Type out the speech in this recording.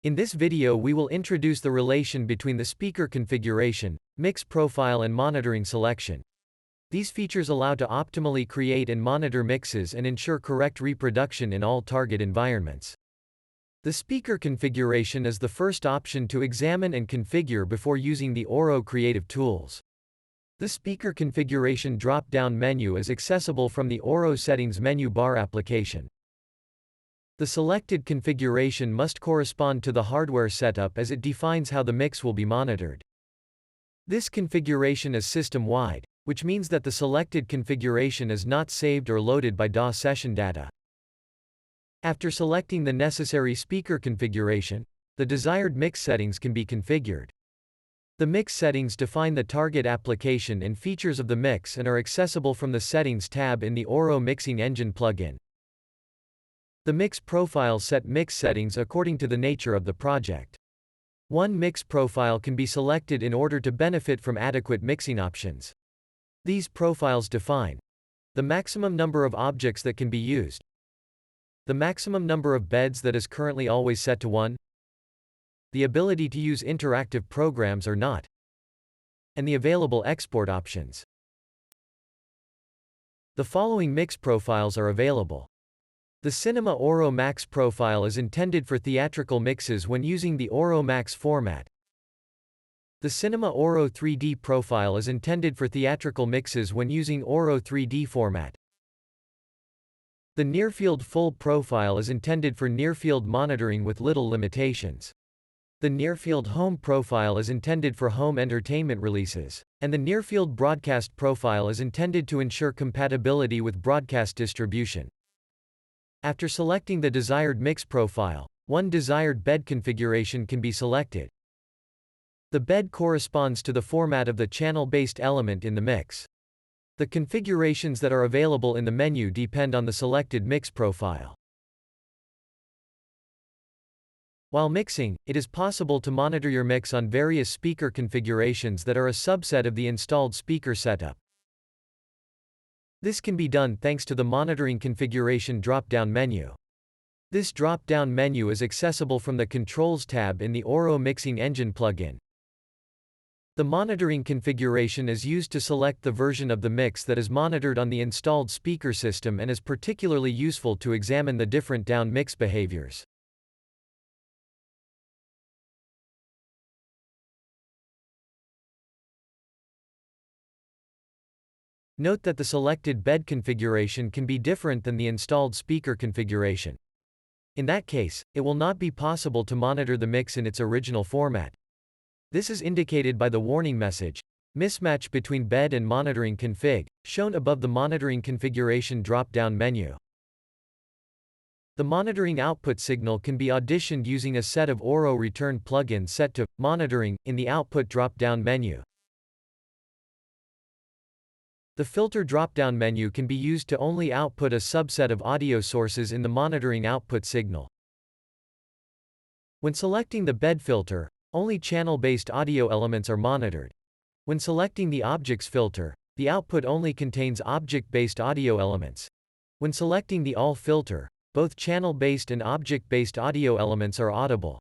In this video we will introduce the relation between the speaker configuration, mix profile and monitoring selection. These features allow to optimally create and monitor mixes and ensure correct reproduction in all target environments. The speaker configuration is the first option to examine and configure before using the Auro creative tools. The speaker configuration drop-down menu is accessible from the Auro settings menu bar application. The selected configuration must correspond to the hardware setup as it defines how the mix will be monitored. This configuration is system-wide, which means that the selected configuration is not saved or loaded by DAW session data. After selecting the necessary speaker configuration, the desired mix settings can be configured. The mix settings define the target application and features of the mix and are accessible from the Settings tab in the Auro Mixing Engine plugin. The mix profiles set mix settings according to the nature of the project. One mix profile can be selected in order to benefit from adequate mixing options. These profiles define the maximum number of objects that can be used, the maximum number of beds that is currently always set to 1, the ability to use interactive programs or not, and the available export options. The following mix profiles are available. The Cinema Auro Max profile is intended for theatrical mixes when using the Auro Max format. The Cinema Auro 3D profile is intended for theatrical mixes when using Auro 3D format. The Near-Field Full profile is intended for near-field monitoring with little limitations. The Near-Field Home profile is intended for home entertainment releases, and the Near-Field Broadcast profile is intended to ensure compatibility with broadcast distribution. After selecting the desired mix profile, one desired bed configuration can be selected. The bed corresponds to the format of the channel-based element in the mix. The configurations that are available in the menu depend on the selected mix profile. While mixing, it is possible to monitor your mix on various speaker configurations that are a subset of the installed speaker setup. This can be done thanks to the Monitoring Configuration drop-down menu. This drop-down menu is accessible from the Controls tab in the Auro Mixing Engine plugin. The monitoring configuration is used to select the version of the mix that is monitored on the installed speaker system and is particularly useful to examine the different down mix behaviors. Note that the selected bed configuration can be different than the installed speaker configuration. In that case, it will not be possible to monitor the mix in its original format. This is indicated by the warning message, "Mismatch between bed and monitoring config," shown above the monitoring configuration drop-down menu. The monitoring output signal can be auditioned using a set of Auro return plugins set to monitoring in the output drop-down menu. The filter drop-down menu can be used to only output a subset of audio sources in the monitoring output signal. When selecting the bed filter, only channel-based audio elements are monitored. When selecting the objects filter, the output only contains object-based audio elements. When selecting the all filter, both channel-based and object-based audio elements are audible.